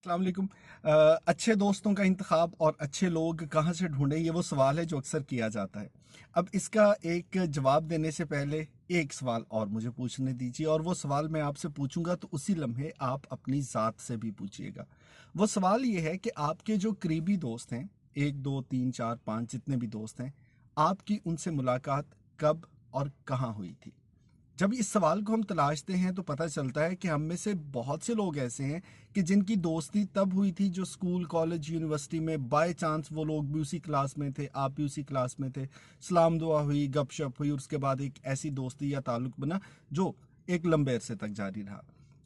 अस्सलाम वालेकुम। अच्छे दोस्तों का इंतखाब और अच्छे लोग कहाँ से ढूंढें, ये वो सवाल है जो अक्सर किया जाता है। अब इसका एक जवाब देने से पहले एक सवाल और मुझे पूछने दीजिए, और वो सवाल मैं आपसे पूछूंगा तो उसी लम्हे आप अपनी ज़ात से भी पूछिएगा। वो सवाल ये है कि आपके जो करीबी दोस्त हैं, एक दो तीन चार पाँच जितने भी दोस्त हैं, आपकी उनसे मुलाकात कब और कहाँ हुई थी। जब इस सवाल को हम तलाशते हैं तो पता चलता है कि हम में से बहुत से लोग ऐसे हैं कि जिनकी दोस्ती तब हुई थी जो स्कूल कॉलेज यूनिवर्सिटी में बाय चांस वो लोग भी उसी क्लास में थे, आप भी उसी क्लास में थे, सलाम दुआ हुई, गपशप हुई, और उसके बाद एक ऐसी दोस्ती या ताल्लुक बना जो एक लंबे अरसे तक जारी रहा।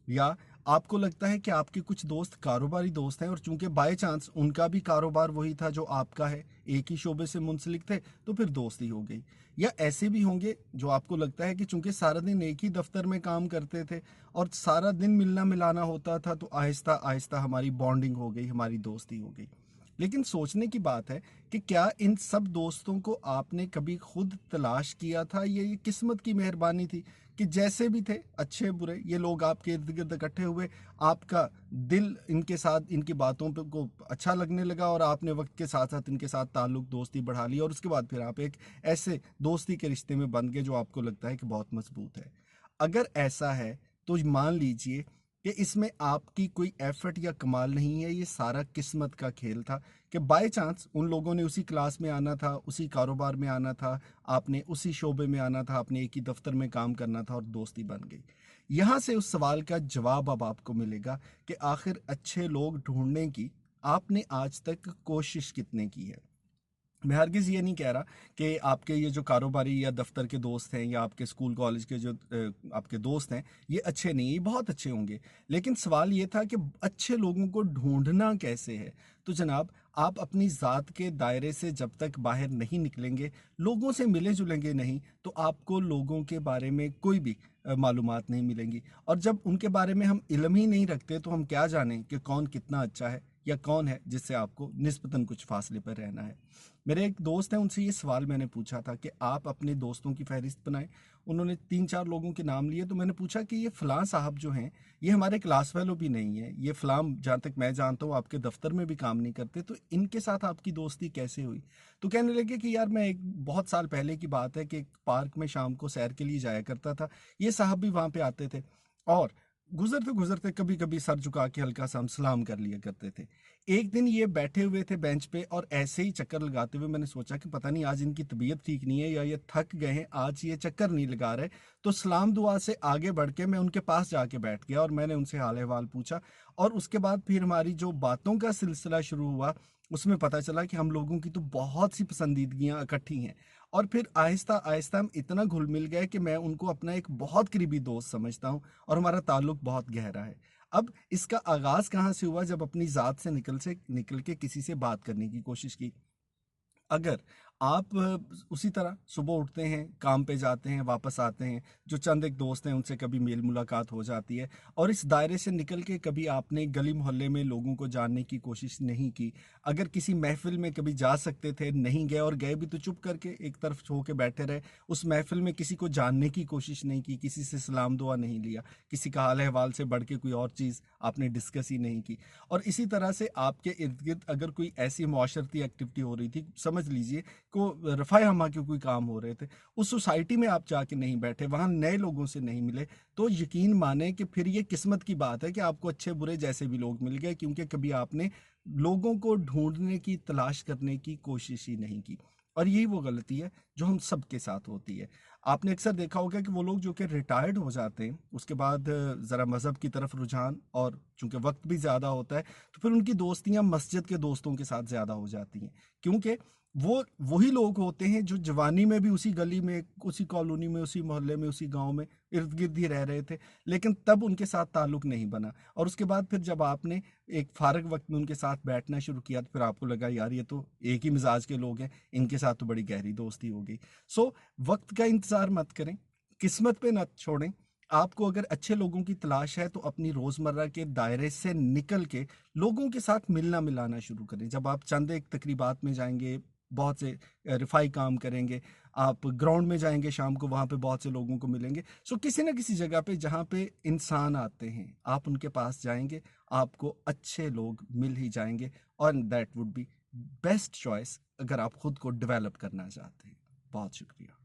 या आपको लगता है कि आपके कुछ दोस्त कारोबारी दोस्त हैं और चूंकि बाय चांस उनका भी कारोबार वही था जो आपका है, एक ही शोबे से मुंसलिक थे, तो फिर दोस्ती हो गई। या ऐसे भी होंगे जो आपको लगता है कि चूंकि सारा दिन एक ही दफ्तर में काम करते थे और सारा दिन मिलना मिलाना होता था, तो आहिस्ता आहिस्ता हमारी बॉन्डिंग हो गई, हमारी दोस्ती हो गई। लेकिन सोचने की बात है कि क्या इन सब दोस्तों को आपने कभी खुद तलाश किया था, ये किस्मत की मेहरबानी थी कि जैसे भी थे अच्छे बुरे ये लोग आपके इर्द गिर्द इकट्ठे हुए, आपका दिल इनके साथ इनकी बातों पे को अच्छा लगने लगा और आपने वक्त के साथ साथ इनके साथ ताल्लुक दोस्ती बढ़ा ली, और उसके बाद फिर आप एक ऐसे दोस्ती के रिश्ते में बन गए जो आपको लगता है कि बहुत मजबूत है। अगर ऐसा है तो मान लीजिए कि इसमें आपकी कोई एफर्ट या कमाल नहीं है, ये सारा किस्मत का खेल था कि बाय चांस उन लोगों ने उसी क्लास में आना था, उसी कारोबार में आना था, आपने उसी शोबे में आना था, आपने एक ही दफ्तर में काम करना था और दोस्ती बन गई। यहाँ से उस सवाल का जवाब अब आपको मिलेगा कि आखिर अच्छे लोग ढूंढने की आपने आज तक कोशिश कितने की है। मैं हरगिज़ ये नहीं कह रहा कि आपके ये जो कारोबारी या दफ्तर के दोस्त हैं या आपके स्कूल कॉलेज के जो आपके दोस्त हैं ये अच्छे नहीं, ये बहुत अच्छे होंगे। लेकिन सवाल ये था कि अच्छे लोगों को ढूंढना कैसे है। तो जनाब, आप अपनी ज़ात के दायरे से जब तक बाहर नहीं निकलेंगे, लोगों से मिले जुलेंगे नहीं, तो आपको लोगों के बारे में कोई भी मालूमात नहीं मिलेंगी। और जब उनके बारे में हम इल्म ही नहीं रखते तो हम क्या जानें कि कौन कितना अच्छा है या कौन है जिससे आपको निस्बतन कुछ फासले पर रहना है। मेरे एक दोस्त हैं, उनसे ये सवाल मैंने पूछा था कि आप अपने दोस्तों की फहरिस्त बनाएं। उन्होंने तीन चार लोगों के नाम लिए, तो मैंने पूछा कि ये फलां साहब जो हैं ये हमारे क्लास फेलो भी नहीं है, ये फलां जहाँ तक मैं जानता हूँ आपके दफ्तर में भी काम नहीं करते, तो इनके साथ आपकी दोस्ती कैसे हुई। तो कहने लगे कि यार मैं एक बहुत साल पहले की बात है कि एक पार्क में शाम को सैर के लिए जाया करता था, ये साहब भी वहाँ पे आते थे और गुजरते गुजरते कभी कभी सर झुका के हल्का सा हम सलाम कर लिया करते थे। एक दिन ये बैठे हुए थे बेंच पे और ऐसे ही चक्कर लगाते हुए मैंने सोचा कि पता नहीं आज इनकी तबीयत ठीक नहीं है या ये थक गए हैं, आज ये चक्कर नहीं लगा रहे। तो सलाम दुआ से आगे बढ़ के मैं उनके पास जाके बैठ गया और मैंने उनसे हाल अहवाल पूछा, और उसके बाद फिर हमारी जो बातों का सिलसिला शुरू हुआ उसमें पता चला कि हम लोगों की तो बहुत सी पसंदीदगियां इकट्ठी हैं। और फिर आहिस्ता आहिस्ता हम इतना घुल मिल गए कि मैं उनको अपना एक बहुत करीबी दोस्त समझता हूँ और हमारा ताल्लुक बहुत गहरा है। अब इसका आगाज कहाँ से हुआ, जब अपनी ज़ात से निकल के किसी से बात करने की कोशिश की। अगर आप उसी तरह सुबह उठते हैं, काम पे जाते हैं, वापस आते हैं, जो चंद एक दोस्त हैं उनसे कभी मेल मुलाकात हो जाती है, और इस दायरे से निकल के कभी आपने गली मोहल्ले में लोगों को जानने की कोशिश नहीं की। अगर किसी महफिल में कभी जा सकते थे नहीं गए, और गए भी तो चुप करके एक तरफ हो के बैठे रहे, उस महफिल में किसी को जानने की कोशिश नहीं की, किसी से सलाम दुआ नहीं लिया, किसी का हाल अहवाल से बढ़ के कोई और चीज़ आपने डिस्कस ही नहीं की। और इसी तरह से आपके इर्द गिर्द अगर कोई ऐसी माशरती एक्टिविटी हो रही थी, समझ लीजिए को रफ़ाए हमा के कोई काम हो रहे थे, उस सोसाइटी में आप जाके नहीं बैठे, वहाँ नए लोगों से नहीं मिले, तो यकीन माने कि फिर ये किस्मत की बात है कि आपको अच्छे बुरे जैसे भी लोग मिल गए, क्योंकि कभी आपने लोगों को ढूंढने की तलाश करने की कोशिश ही नहीं की। और यही वो गलती है जो हम सबके साथ होती है। आपने अक्सर देखा होगा कि वो लोग जो कि रिटायर्ड हो जाते हैं उसके बाद ज़रा मज़हब की तरफ रुझान, और चूंकि वक्त भी ज़्यादा होता है तो फिर उनकी दोस्तियां मस्जिद के दोस्तों के साथ ज़्यादा हो जाती हैं, क्योंकि वो वही लोग होते हैं जो जवानी में भी उसी गली में, उसी कॉलोनी में, उसी मोहल्ले में, उसी गांव में इर्द गिर्द ही रह रहे थे, लेकिन तब उनके साथ ताल्लुक नहीं बना। और उसके बाद फिर जब आपने एक फारग वक्त में उनके साथ बैठना शुरू किया तो फिर आपको लगा यार ये तो एक ही मिजाज के लोग हैं, इनके साथ तो बड़ी गहरी दोस्ती हो गई। सो वक्त का इंतज़ार मत करें, किस्मत पे न छोड़ें। आपको अगर अच्छे लोगों की तलाश है तो अपनी रोज़मर्रा के दायरे से निकल के लोगों के साथ मिलना मिलाना शुरू करें। जब आप चंद एक तकरीबात में जाएंगे, بہت سے رفائی کام کریں گے، آپ گراؤنڈ میں جائیں گے شام کو، وہاں پہ بہت سے لوگوں کو ملیں گے. سو کسی نہ کسی جگہ پہ جہاں پہ انسان آتے ہیں آپ ان کے پاس جائیں گے، آپ کو اچھے لوگ مل ہی جائیں گے، اور that would be best choice اگر آپ خود کو ڈیولپ کرنا چاہتے ہیں. بہت شکریہ.